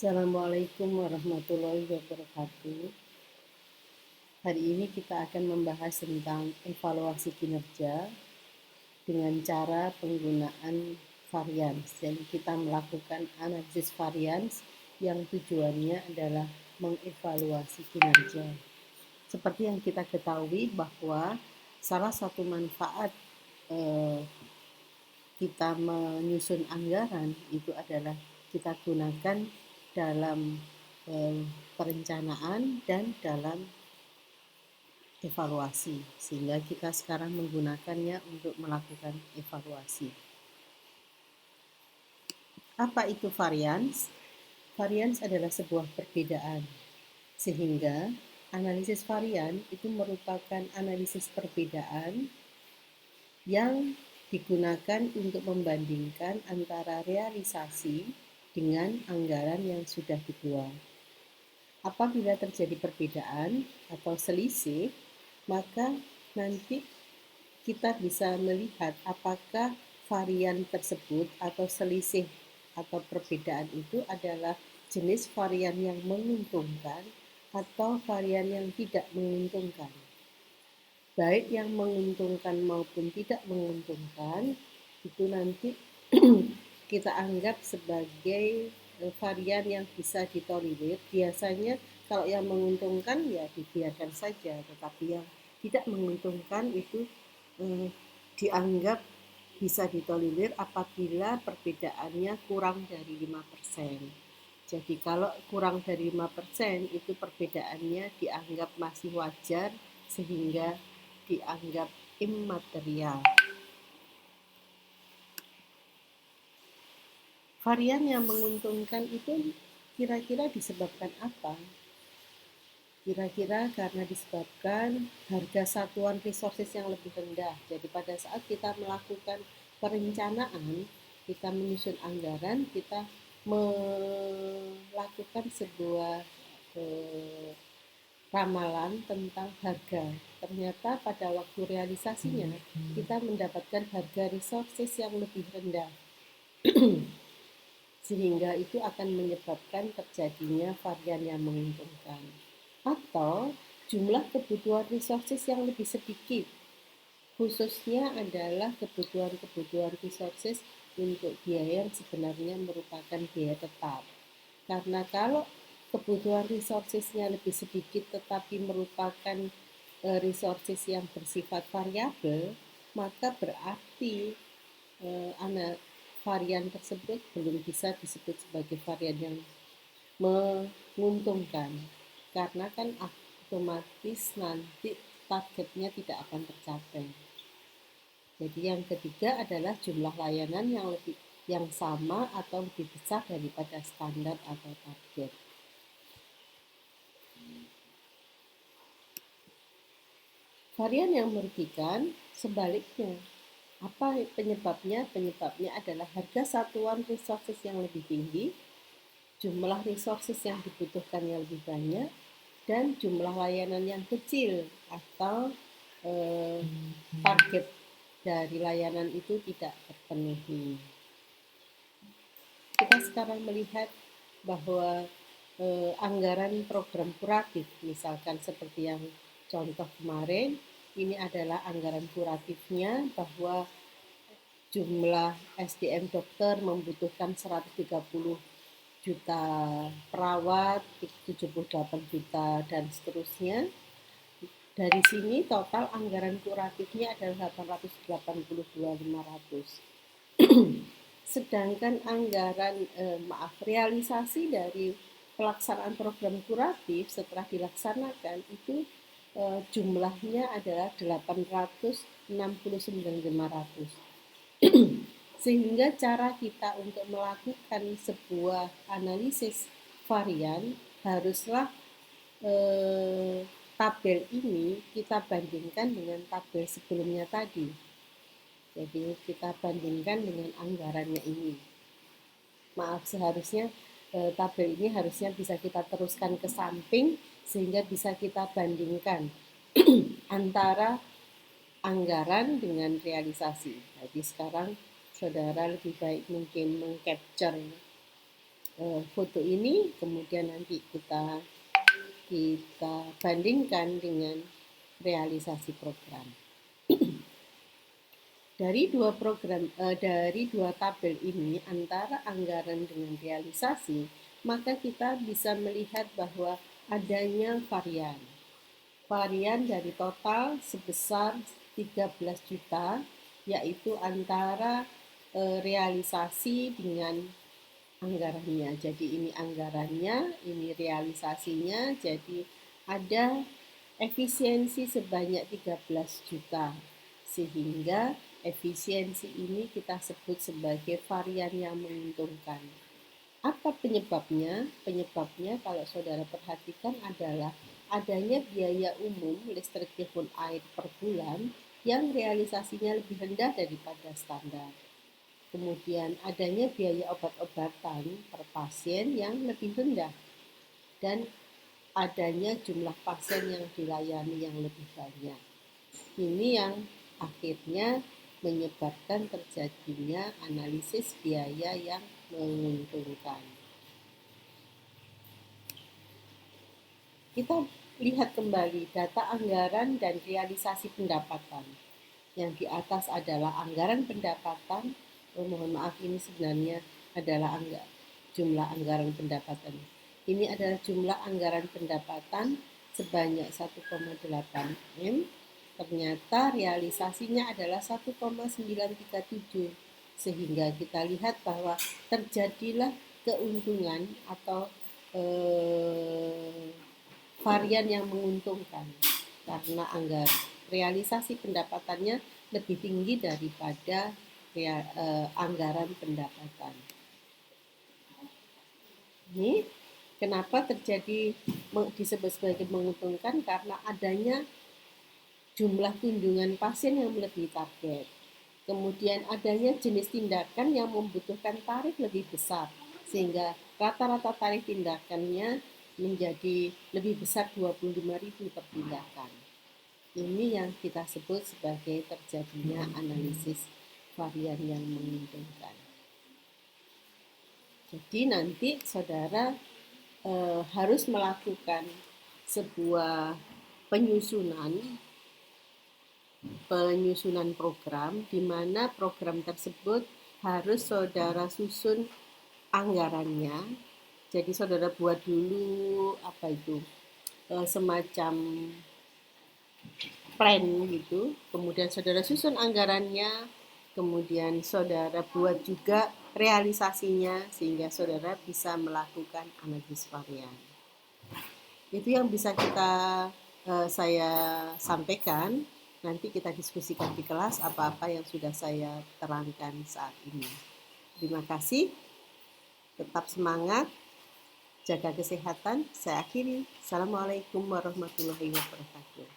Assalamualaikum warahmatullahi wabarakatuh. Hari ini kita akan membahas tentang evaluasi kinerja dengan cara penggunaan varians. Jadi kita melakukan analisis varians yang tujuannya adalah mengevaluasi kinerja. Seperti yang kita ketahui bahwa salah satu manfaat kita menyusun anggaran itu adalah kita gunakan dalam perencanaan dan dalam evaluasi, sehingga kita sekarang menggunakannya untuk melakukan evaluasi. Apa itu varians? Varians adalah sebuah perbedaan, sehingga analisis varian itu merupakan analisis perbedaan yang digunakan untuk membandingkan antara realisasi dengan anggaran yang sudah dibuat. Apabila terjadi perbedaan atau selisih, maka nanti kita bisa melihat apakah varian tersebut atau selisih atau perbedaan itu adalah jenis varian yang menguntungkan atau varian yang tidak menguntungkan. Baik yang menguntungkan maupun tidak menguntungkan itu nanti kita anggap sebagai varian yang bisa ditolerir. Biasanya kalau yang menguntungkan ya dibiarkan saja, tetapi yang tidak menguntungkan itu dianggap bisa ditolerir apabila perbedaannya kurang dari 5%. Jadi kalau kurang dari 5% itu perbedaannya dianggap masih wajar sehingga dianggap immaterial. Varian yang menguntungkan itu kira-kira disebabkan apa? Kira-kira karena disebabkan harga satuan resources yang lebih rendah. Jadi pada saat kita melakukan perencanaan, kita menyusun anggaran, kita melakukan sebuah ramalan tentang harga. Ternyata pada waktu realisasinya kita mendapatkan harga resources yang lebih rendah. Sehingga itu akan menyebabkan terjadinya varian yang menguntungkan. Atau jumlah kebutuhan resources yang lebih sedikit. Khususnya adalah kebutuhan resources untuk biaya yang sebenarnya merupakan biaya tetap. Karena kalau kebutuhan resourcesnya lebih sedikit tetapi merupakan resources yang bersifat variabel, maka berarti varian tersebut belum bisa disebut sebagai varian yang menguntungkan, karena kan otomatis nanti targetnya tidak akan tercapai. Jadi yang ketiga adalah jumlah layanan yang sama atau lebih besar daripada standar atau target. Varian yang merugikan sebaliknya. Apa penyebabnya? Penyebabnya adalah harga satuan resources yang lebih tinggi, jumlah resources yang dibutuhkan yang lebih banyak, dan jumlah layanan yang kecil atau target dari layanan itu tidak terpenuhi. Kita sekarang melihat bahwa anggaran program kuratif, misalkan seperti yang contoh kemarin, ini adalah anggaran kuratifnya bahwa jumlah SDM dokter membutuhkan 130 juta perawat, 78 juta dan seterusnya. Dari sini total anggaran kuratifnya adalah 882.500. Sedangkan anggaran realisasi dari pelaksanaan program kuratif setelah dilaksanakan itu jumlahnya adalah 869.500. Sehingga cara kita untuk melakukan sebuah analisis varian haruslah tabel ini kita bandingkan dengan tabel sebelumnya tadi. Jadi kita bandingkan dengan anggarannya ini. Maaf, seharusnya tabel ini harusnya bisa kita teruskan ke samping sehingga bisa kita bandingkan antara anggaran dengan realisasi. Jadi sekarang saudara lebih baik mungkin mengcapture foto ini, kemudian nanti kita bandingkan dengan realisasi program. Dari dua tabel ini antara anggaran dengan realisasi, maka kita bisa melihat bahwa adanya varian. Varian dari total sebesar 13 juta, yaitu antara realisasi dengan anggarannya. Jadi ini anggarannya, ini realisasinya, jadi ada efisiensi sebanyak 13 juta. Sehingga efisiensi ini kita sebut sebagai varian yang menguntungkan. Apa penyebabnya? Penyebabnya kalau saudara perhatikan adalah adanya biaya umum listrik telepon air per bulan yang realisasinya lebih rendah daripada standar. Kemudian adanya biaya obat-obatan per pasien yang lebih rendah dan adanya jumlah pasien yang dilayani yang lebih banyak. Ini yang akhirnya menyebabkan terjadinya analisis biaya yang menguntungkan. Kita lihat kembali data anggaran dan realisasi pendapatan. Yang di atas adalah anggaran pendapatan. Mohon maaf, ini sebenarnya adalah jumlah anggaran pendapatan. Ini adalah jumlah anggaran pendapatan sebanyak 1,8 M. Ternyata realisasinya adalah 1,937. Sehingga kita lihat bahwa terjadilah keuntungan atau varian yang menguntungkan karena realisasi pendapatannya lebih tinggi daripada anggaran pendapatan. Ini kenapa disebut sebagai menguntungkan, karena adanya jumlah kunjungan pasien yang melebihi target. Kemudian adanya jenis tindakan yang membutuhkan tarif lebih besar, sehingga rata-rata tarif tindakannya menjadi lebih besar 25.000 per tindakan. Ini yang kita sebut sebagai terjadinya analisis varian yang menguntungkan. Jadi nanti saudara harus melakukan sebuah penyusunan program, di mana program tersebut harus saudara susun anggarannya. Jadi saudara buat dulu semacam plan gitu, kemudian saudara susun anggarannya, kemudian saudara buat juga realisasinya sehingga saudara bisa melakukan analisis varian. Itu yang bisa saya sampaikan. Nanti kita diskusikan di kelas apa-apa yang sudah saya terangkan saat ini. Terima kasih. Tetap semangat, jaga kesehatan. Saya akhiri. Assalamualaikum warahmatullahi wabarakatuh.